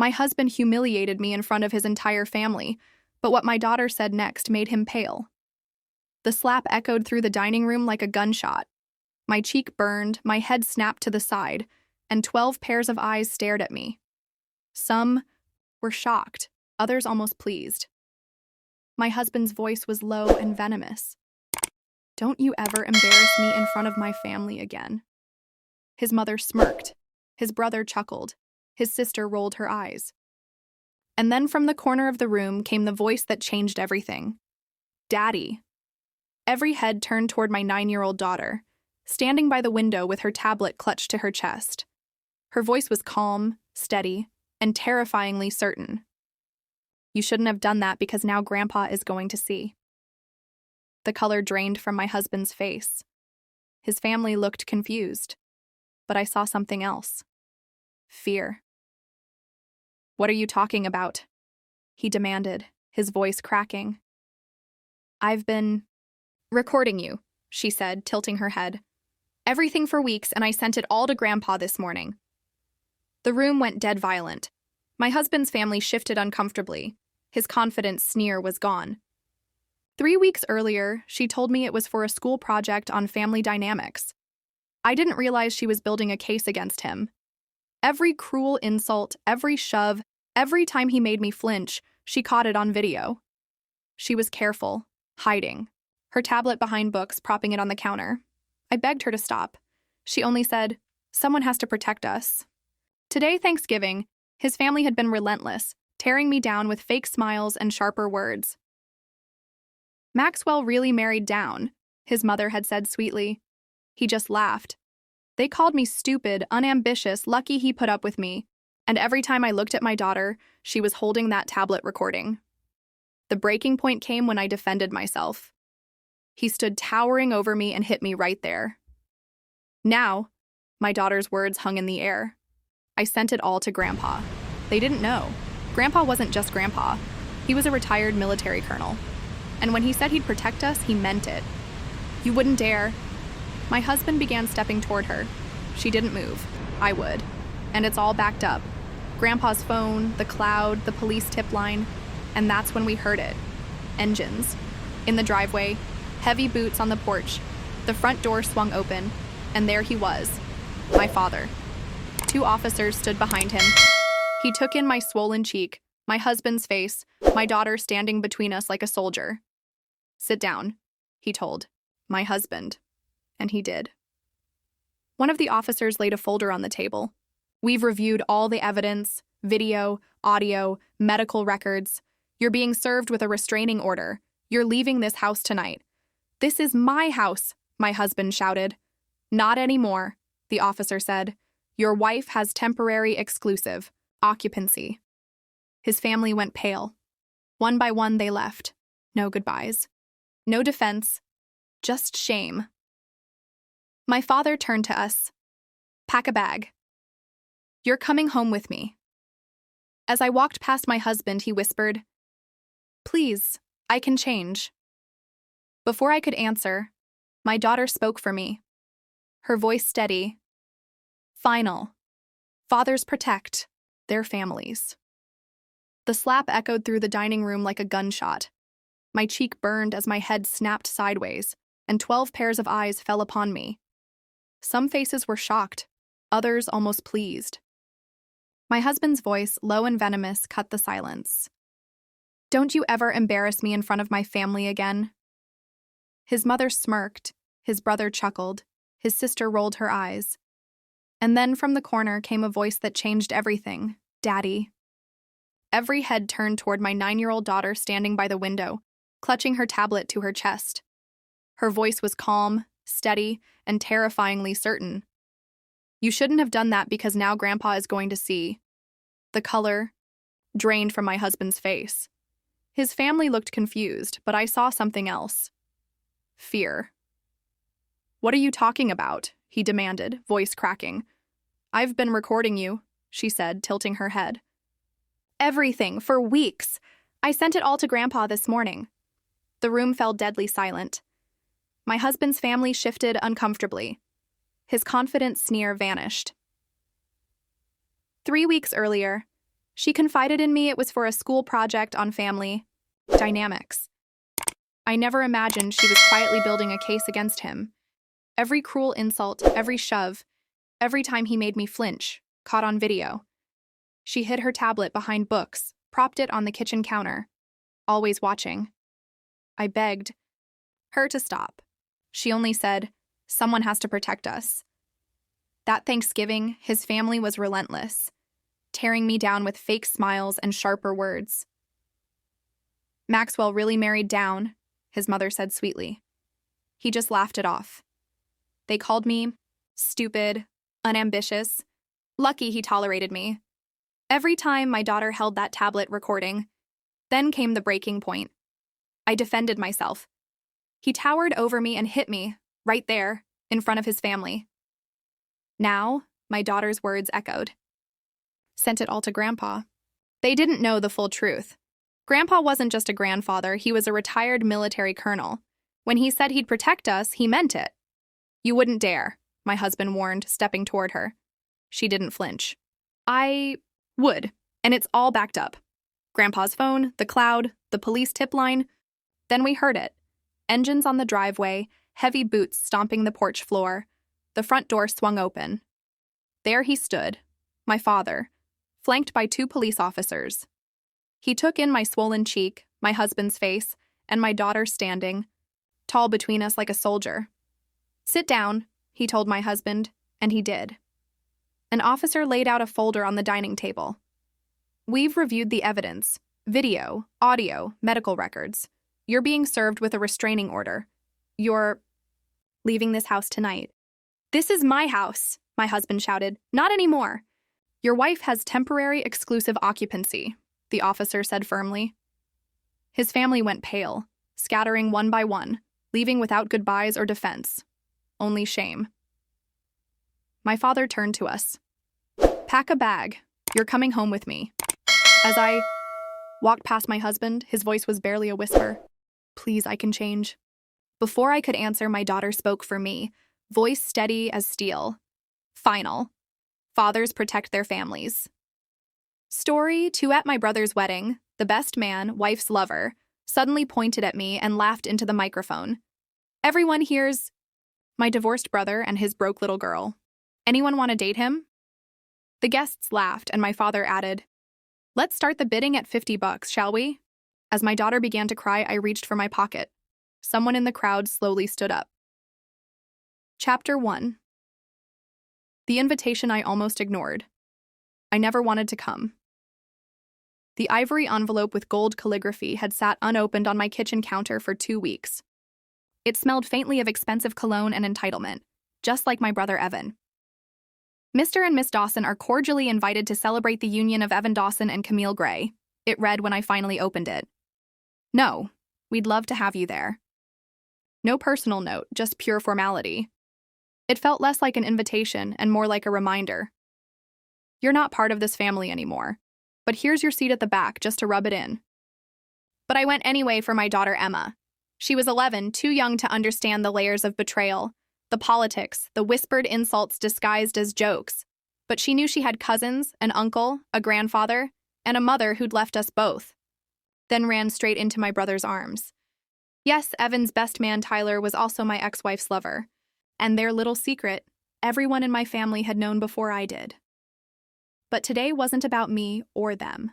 My husband humiliated me in front of his entire family, but what my daughter said next made him pale. The slap echoed through the dining room like a gunshot. My cheek burned, my head snapped to the side, and 12 pairs of eyes stared at me. Some were shocked, others almost pleased. My husband's voice was low and venomous. "Don't you ever embarrass me in front of my family again." His mother smirked. His brother chuckled. His sister rolled her eyes. And then from the corner of the room came the voice that changed everything. "Daddy." Every head turned toward my 9-year-old daughter, standing by the window with her tablet clutched to her chest. Her voice was calm, steady, and terrifyingly certain. "You shouldn't have done that because now Grandpa is going to see." The color drained from my husband's face. His family looked confused, but I saw something else. Fear. "What are you talking about?" he demanded, his voice cracking. "I've been recording you," she said, tilting her head. "Everything for weeks, and I sent it all to Grandpa this morning." The room went dead violent. My husband's family shifted uncomfortably. His confident sneer was gone. 3 weeks earlier, she told me it was for a school project on family dynamics. I didn't realize she was building a case against him. Every cruel insult, every shove, every time he made me flinch, she caught it on video. She was careful, hiding, her tablet behind books, propping it on the counter. I begged her to stop. She only said, "Someone has to protect us." Today, Thanksgiving, his family had been relentless, tearing me down with fake smiles and sharper words. "Maxwell really married down," his mother had said sweetly. He just laughed. "They called me stupid, unambitious, lucky he put up with me, and every time I looked at my daughter, she was holding that tablet recording." The breaking point came when I defended myself. He stood towering over me and hit me right there. "Now," my daughter's words hung in the air. "I sent it all to Grandpa." They didn't know. Grandpa wasn't just Grandpa. He was a retired military colonel. And when he said he'd protect us, he meant it. "You wouldn't dare." My husband began stepping toward her. She didn't move. I would. And it's all backed up. Grandpa's phone, the cloud, the police tip line. And that's when we heard it. Engines. In the driveway, heavy boots on the porch. The front door swung open, and there he was, my father. 2 officers stood behind him. He took in my swollen cheek, my husband's face, my daughter standing between us like a soldier. "Sit down," he told, my husband. And he did. One of the officers laid a folder on the table. "We've reviewed all the evidence, video, audio, medical records. You're being served with a restraining order. You're leaving this house tonight." "This is my house," my husband shouted. "Not anymore," the officer said. "Your wife has temporary exclusive occupancy." His family went pale. One by one they left. No goodbyes. No defense. Just shame. My father turned to us. "Pack a bag. You're coming home with me." As I walked past my husband, he whispered, "Please, I can change." Before I could answer, my daughter spoke for me. Her voice steady. "Final. Fathers protect their families." The slap echoed through the dining room like a gunshot. My cheek burned as my head snapped sideways, and 12 pairs of eyes fell upon me. Some faces were shocked, others almost pleased. My husband's voice, low and venomous, cut the silence. "Don't you ever embarrass me in front of my family again." His mother smirked, his brother chuckled, his sister rolled her eyes. And then from the corner came a voice that changed everything. "Daddy." Every head turned toward my 9-year-old daughter standing by the window, clutching her tablet to her chest. Her voice was calm, steady, and terrifyingly certain. "You shouldn't have done that because now Grandpa is going to see." The color drained from my husband's face. His family looked confused, but I saw something else. Fear. "What are you talking about?" he demanded, voice cracking. "I've been recording you," she said, tilting her head. "Everything, for weeks. I sent it all to Grandpa this morning." The room fell deadly silent. My husband's family shifted uncomfortably. His confident sneer vanished. 3 weeks earlier, She confided in me it was for a school project on family dynamics. I never imagined she was quietly building a case against him. Every cruel insult, every shove, every time he made me flinch, caught on video. She hid her tablet behind books, propped it on the kitchen counter, always watching. I begged her to stop. She only said, "Someone has to protect us." That Thanksgiving, his family was relentless, tearing me down with fake smiles and sharper words. "Maxwell really married down," his mother said sweetly. He just laughed it off. They called me stupid, unambitious. Lucky he tolerated me. Every time my daughter held that tablet recording, then came the breaking point. I defended myself. He towered over me and hit me, right there, in front of his family. Now, my daughter's words echoed. Sent it all to Grandpa. They didn't know the full truth. Grandpa wasn't just a grandfather, he was a retired military colonel. When he said he'd protect us, he meant it. "You wouldn't dare," my husband warned, stepping toward her. She didn't flinch. "I would, and it's all backed up. Grandpa's phone, the cloud, the police tip line." Then we heard it. Engines on the driveway, heavy boots stomping the porch floor. The front door swung open. There he stood, my father, flanked by 2 police officers. He took in my swollen cheek, my husband's face, and my daughter standing, tall between us like a soldier. "Sit down," he told my husband, and he did. An officer laid out a folder on the dining table. "We've reviewed the evidence, video, audio, medical records. You're being served with a restraining order. You're leaving this house tonight." "This is my house," my husband shouted. "Not anymore." "Your wife has temporary exclusive occupancy," the officer said firmly. His family went pale, scattering one by one, leaving without goodbyes or defense. Only shame. My father turned to us. "Pack a bag. You're coming home with me." As I walked past my husband, his voice was barely a whisper. "Please, I can change." Before I could answer, my daughter spoke for me, voice steady as steel. Final. Fathers protect their families. Story 2. At my brother's wedding, the best man, wife's lover, suddenly pointed at me and laughed into the microphone. "Everyone hears my divorced brother and his broke little girl. Anyone want to date him?" The guests laughed, and my father added, "Let's start the bidding at $50, shall we?" As my daughter began to cry, I reached for my pocket. Someone in the crowd slowly stood up. Chapter 1. The invitation I almost ignored. I never wanted to come. The ivory envelope with gold calligraphy had sat unopened on my kitchen counter for 2 weeks. It smelled faintly of expensive cologne and entitlement, just like my brother Evan. "Mr. and Miss Dawson are cordially invited to celebrate the union of Evan Dawson and Camille Gray," it read when I finally opened it. "No, we'd love to have you there." No personal note, just pure formality. It felt less like an invitation and more like a reminder. "You're not part of this family anymore, but here's your seat at the back just to rub it in." But I went anyway for my daughter Emma. She was 11, too young to understand the layers of betrayal, the politics, the whispered insults disguised as jokes. But she knew she had cousins, an uncle, a grandfather, and a mother who'd left us both. Then ran straight into my brother's arms. Yes, Evan's best man Tyler was also my ex-wife's lover. And their little secret, everyone in my family had known before I did. But today wasn't about me or them.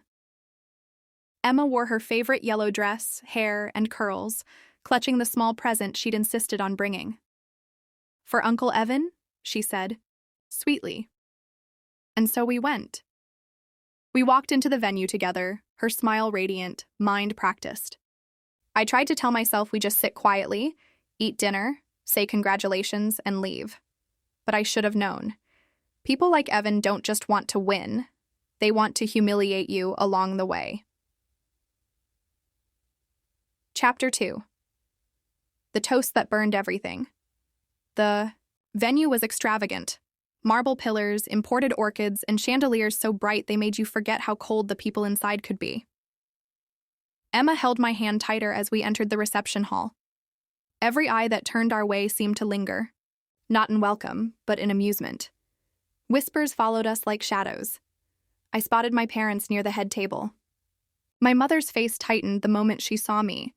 Emma wore her favorite yellow dress, hair, and curls, clutching the small present she'd insisted on bringing. "For Uncle Evan," she said, sweetly. And so we went. We walked into the venue together, her smile radiant, mind practiced. I tried to tell myself we just sit quietly, eat dinner, say congratulations, and leave. But I should have known. People like Evan don't just want to win. They want to humiliate you along the way. Chapter 2. The toast that burned everything. The venue was extravagant. Marble pillars, imported orchids, and chandeliers so bright they made you forget how cold the people inside could be. Emma held my hand tighter as we entered the reception hall. Every eye that turned our way seemed to linger, not in welcome, but in amusement. Whispers followed us like shadows. I spotted my parents near the head table. My mother's face tightened the moment she saw me,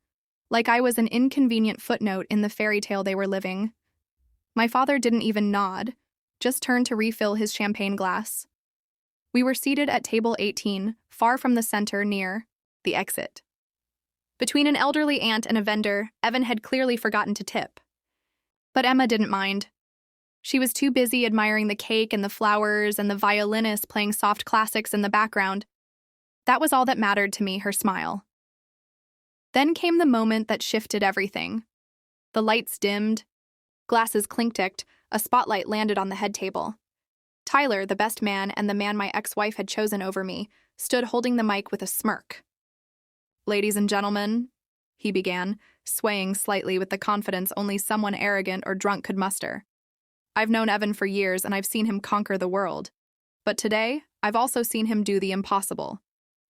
like I was an inconvenient footnote in the fairy tale they were living. My father didn't even nod, just turned to refill his champagne glass. We were seated at table 18, far from the center near the exit. Between an elderly aunt and a vendor, Evan had clearly forgotten to tip. But Emma didn't mind. She was too busy admiring the cake and the flowers and the violinist playing soft classics in the background. That was all that mattered to me, her smile. Then came the moment that shifted everything. The lights dimmed, glasses clinked, a spotlight landed on the head table. Tyler, the best man and the man my ex-wife had chosen over me, stood holding the mic with a smirk. "Ladies and gentlemen," he began, swaying slightly with the confidence only someone arrogant or drunk could muster. "I've known Evan for years and I've seen him conquer the world. But today, I've also seen him do the impossible.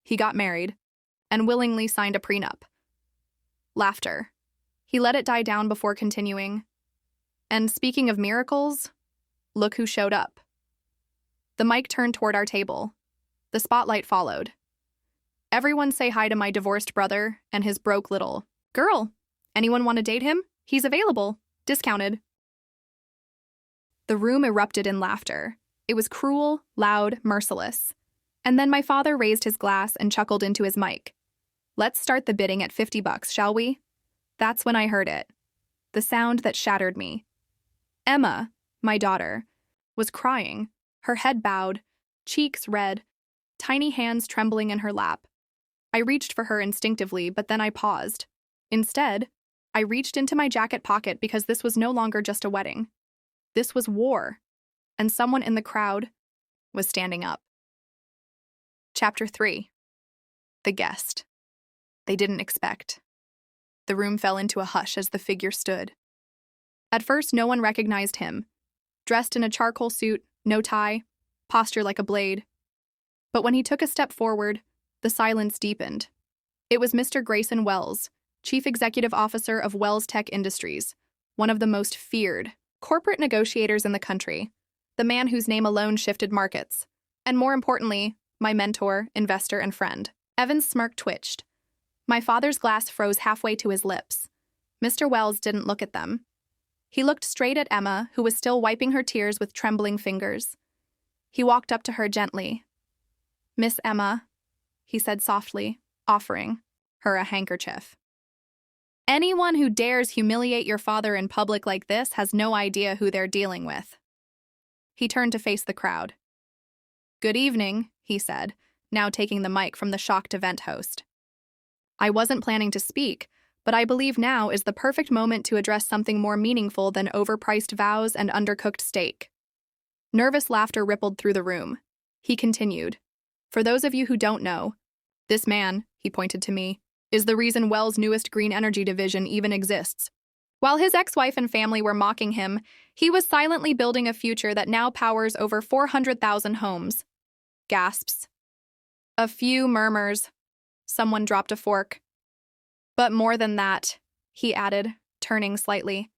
He got married and willingly signed a prenup." Laughter. He let it die down before continuing. "And speaking of miracles, look who showed up." The mic turned toward our table. The spotlight followed. "Everyone say hi to my divorced brother and his broke little girl. Anyone want to date him? He's available. Discounted." The room erupted in laughter. It was cruel, loud, merciless. And then my father raised his glass and chuckled into his mic. "Let's start the bidding at $50, shall we?" That's when I heard it. The sound that shattered me. Emma, my daughter, was crying, her head bowed, cheeks red, tiny hands trembling in her lap. I reached for her instinctively, but then I paused. Instead, I reached into my jacket pocket because this was no longer just a wedding. This was war, and someone in the crowd was standing up. Chapter 3. The guest. They didn't expect. The room fell into a hush as the figure stood. At first, no one recognized him. Dressed in a charcoal suit, no tie, posture like a blade. But when he took a step forward, the silence deepened. It was Mr. Grayson Wells, Chief Executive Officer of Wells Tech Industries, one of the most feared corporate negotiators in the country, the man whose name alone shifted markets, and more importantly, my mentor, investor, and friend. Evan's smirk twitched. My father's glass froze halfway to his lips. Mr. Wells didn't look at them. He looked straight at Emma, who was still wiping her tears with trembling fingers. He walked up to her gently. "Miss Emma," he said softly, offering her a handkerchief. "Anyone who dares humiliate your father in public like this has no idea who they're dealing with." He turned to face the crowd. "Good evening," he said, now taking the mic from the shocked event host. "I wasn't planning to speak, but I believe now is the perfect moment to address something more meaningful than overpriced vows and undercooked steak." Nervous laughter rippled through the room. He continued, "For those of you who don't know, this man," he pointed to me, "is the reason Wells' newest green energy division even exists. While his ex-wife and family were mocking him, he was silently building a future that now powers over 400,000 homes." Gasps. A few murmurs. Someone dropped a fork. "But more than that," he added, turning slightly.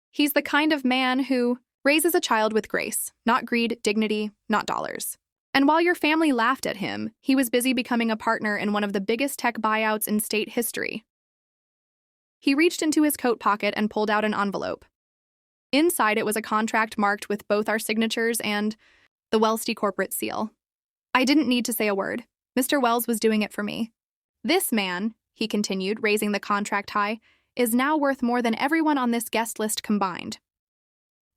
"He's the kind of man who raises a child with grace, not greed, dignity, not dollars. And while your family laughed at him, he was busy becoming a partner in one of the biggest tech buyouts in state history." He reached into his coat pocket and pulled out an envelope. Inside it was a contract marked with both our signatures and the Wellsty corporate seal. I didn't need to say a word. Mr. Wells was doing it for me. "This man," he continued, raising the contract high, "is now worth more than everyone on this guest list combined."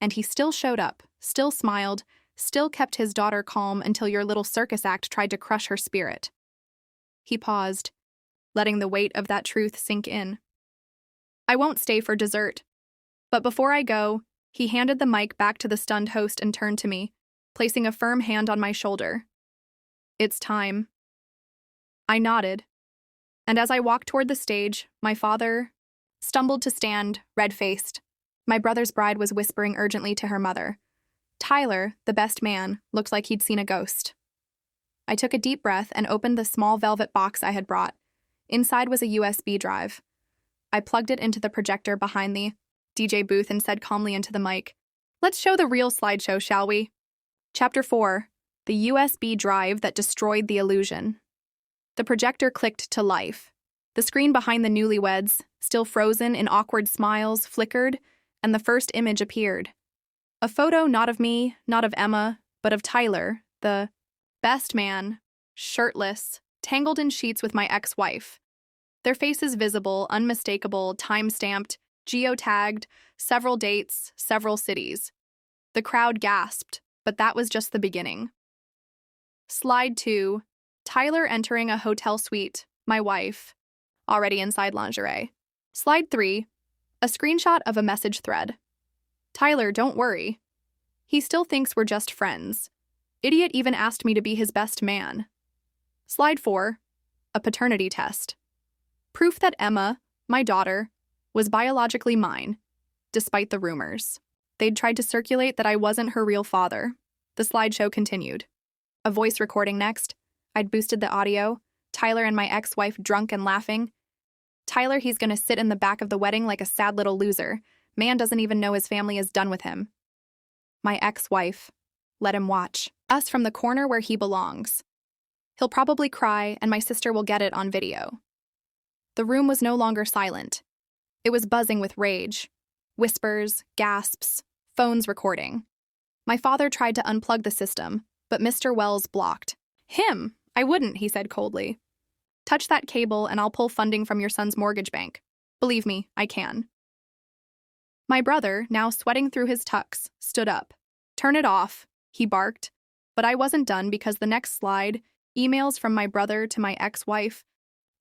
And he still showed up, still smiled, still kept his daughter calm until your little circus act tried to crush her spirit. He paused, letting the weight of that truth sink in. "I won't stay for dessert." But before I go, he handed the mic back to the stunned host and turned to me, placing a firm hand on my shoulder. "It's time." I nodded, and as I walked toward the stage, my father stumbled to stand, red-faced. My brother's bride was whispering urgently to her mother. Tyler, the best man, looked like he'd seen a ghost. I took a deep breath and opened the small velvet box I had brought. Inside was a USB drive. I plugged it into the projector behind the DJ booth and said calmly into the mic, "Let's show the real slideshow, shall we?" Chapter 4. The USB drive that destroyed the illusion. The projector clicked to life. The screen behind the newlyweds, still frozen in awkward smiles, flickered, and the first image appeared. A photo not of me, not of Emma, but of Tyler, the best man, shirtless, tangled in sheets with my ex-wife. Their faces visible, unmistakable, time-stamped, geotagged, several dates, several cities. The crowd gasped, but that was just the beginning. Slide 2. Tyler entering a hotel suite, my wife, already inside lingerie. Slide 3. A screenshot of a message thread. Tyler, don't worry. He still thinks we're just friends. Idiot even asked me to be his best man. Slide 4. A paternity test. Proof that Emma, my daughter, was biologically mine, despite the rumors. They'd tried to circulate that I wasn't her real father. The slideshow continued. A voice recording next. I'd boosted the audio. Tyler and my ex-wife drunk and laughing. Tyler, he's gonna sit in the back of the wedding like a sad little loser. Man doesn't even know his family is done with him. My ex-wife. Let him watch. Us from the corner where he belongs. He'll probably cry, and my sister will get it on video. The room was no longer silent. It was buzzing with rage. Whispers, gasps, phones recording. My father tried to unplug the system, but Mr. Wells blocked. Him? I wouldn't, he said coldly. Touch that cable and I'll pull funding from your son's mortgage bank. Believe me, I can. My brother, now sweating through his tux, stood up. Turn it off, he barked. But I wasn't done because the next slide, emails from my brother to my ex-wife,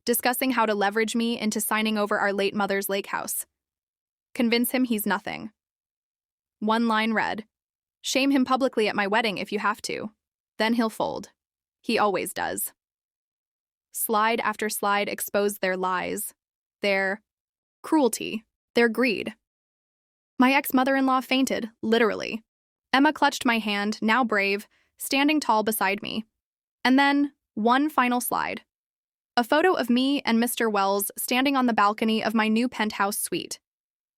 discussing how to leverage me into signing over our late mother's lake house. Convince him he's nothing. One line read, shame him publicly at my wedding if you have to. Then he'll fold. He always does. Slide after slide exposed their lies, their cruelty, their greed. My ex-mother-in-law fainted, literally. Emma clutched my hand, now brave, standing tall beside me. And then, one final slide. A photo of me and Mr. Wells standing on the balcony of my new penthouse suite.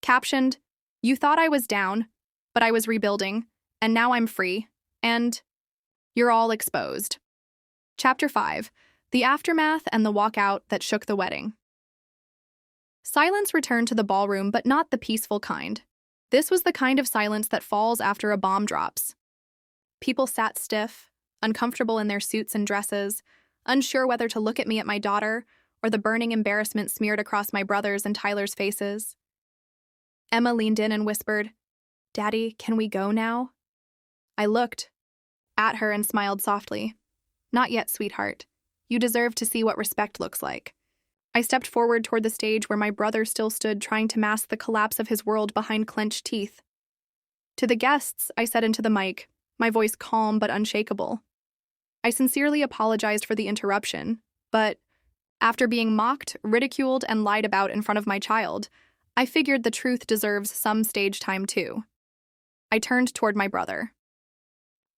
Captioned, you thought I was down, but I was rebuilding, and now I'm free, and you're all exposed. Chapter 5. The aftermath and the walkout that shook the wedding. Silence returned to the ballroom, but not the peaceful kind. This was the kind of silence that falls after a bomb drops. People sat stiff, uncomfortable in their suits and dresses, unsure whether to look at me at my daughter or the burning embarrassment smeared across my brother's and Tyler's faces. Emma leaned in and whispered, Daddy, can we go now? I looked at her and smiled softly. Not yet, sweetheart. You deserve to see what respect looks like. I stepped forward toward the stage where my brother still stood trying to mask the collapse of his world behind clenched teeth. To the guests, I said into the mic, my voice calm but unshakable. I sincerely apologized for the interruption, but after being mocked, ridiculed, and lied about in front of my child, I figured the truth deserves some stage time too. I turned toward my brother.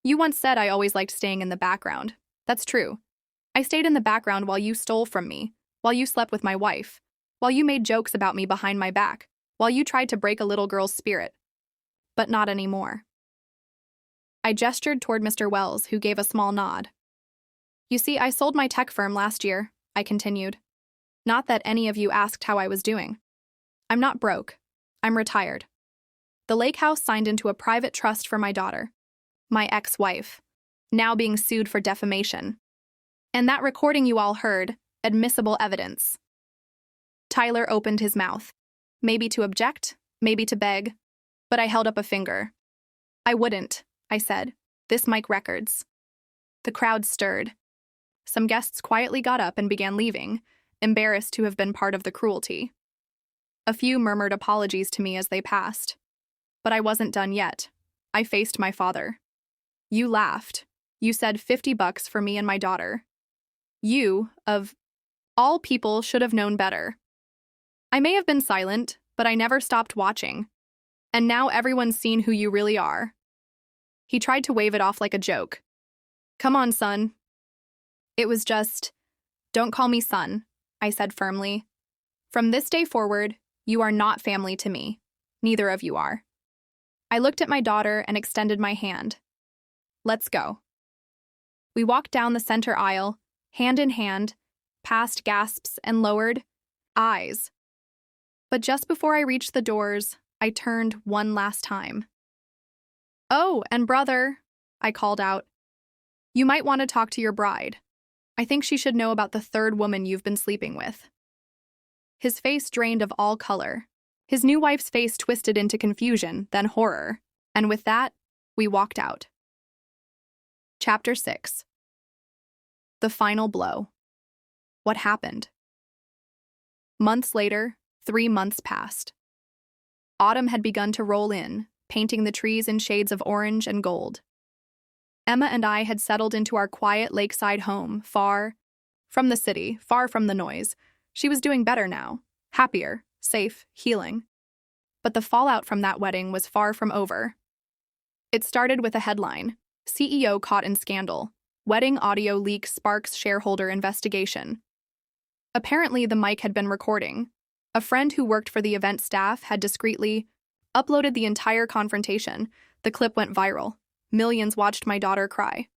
You once said I always liked staying in the background. That's true. I stayed in the background while you stole from me, while you slept with my wife, while you made jokes about me behind my back, while you tried to break a little girl's spirit. But not anymore. I gestured toward Mr. Wells, who gave a small nod. You see, I sold my tech firm last year, I continued. Not that any of you asked how I was doing. I'm not broke. I'm retired. The lake house signed into a private trust for my daughter, my ex-wife, now being sued for defamation. And that recording you all heard, admissible evidence. Tyler opened his mouth, maybe to object, maybe to beg, but I held up a finger. I wouldn't, I said. This mic records. The crowd stirred. Some guests quietly got up and began leaving, embarrassed to have been part of the cruelty. A few murmured apologies to me as they passed. But I wasn't done yet. I faced my father. You laughed. You said $50 for me and my daughter. You, of all people, should have known better. I may have been silent, but I never stopped watching. And now everyone's seen who you really are. He tried to wave it off like a joke. Come on, son. It was just, don't call me son, I said firmly. From this day forward, you are not family to me. Neither of you are. I looked at my daughter and extended my hand. Let's go. We walked down the center aisle, hand in hand, past gasps and lowered eyes. But just before I reached the doors, I turned one last time. "Oh, and brother," I called out, "you might want to talk to your bride. I think she should know about the third woman you've been sleeping with." His face drained of all color. His new wife's face twisted into confusion, then horror. And with that, we walked out. Chapter 6. The final blow. What happened? Months later, 3 months passed. Autumn had begun to roll in, painting the trees in shades of orange and gold. Emma and I had settled into our quiet lakeside home, far from the city, far from the noise. She was doing better now, happier, safe, healing. But the fallout from that wedding was far from over. It started with a headline: CEO caught in scandal. Wedding audio leak sparks shareholder investigation. Apparently, the mic had been recording. A friend who worked for the event staff had discreetly uploaded the entire confrontation. The clip went viral. Millions watched my daughter cry.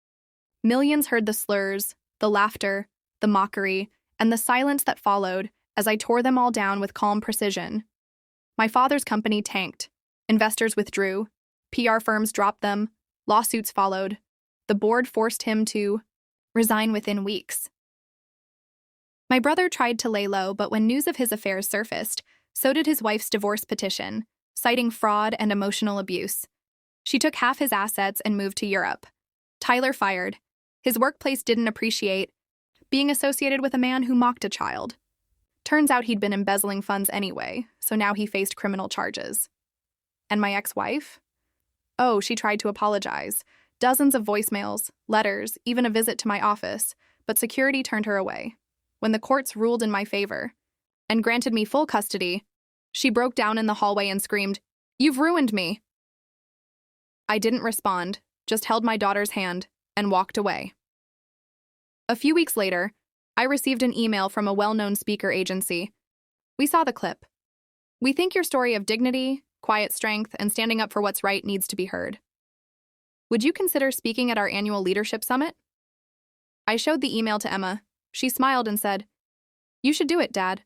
Millions heard the slurs, the laughter, the mockery, and the silence that followed as I tore them all down with calm precision. My father's company tanked. Investors withdrew. PR firms dropped them. Lawsuits followed. The board forced him to resign within weeks. My brother tried to lay low, but when news of his affairs surfaced, so did his wife's divorce petition, citing fraud and emotional abuse. She took half his assets and moved to Europe. Tyler fired. His workplace didn't appreciate being associated with a man who mocked a child. Turns out he'd been embezzling funds anyway, so now he faced criminal charges. And my ex-wife? Oh, she tried to apologize. Dozens of voicemails, letters, even a visit to my office, but security turned her away. When the courts ruled in my favor and granted me full custody, she broke down in the hallway and screamed, "You've ruined me!" I didn't respond, just held my daughter's hand and walked away. A few weeks later, I received an email from a well-known speaker agency. "We saw the clip. We think your story of dignity, quiet strength, and standing up for what's right needs to be heard. Would you consider speaking at our annual leadership summit?" I showed the email to Emma. She smiled and said, "You should do it, Dad.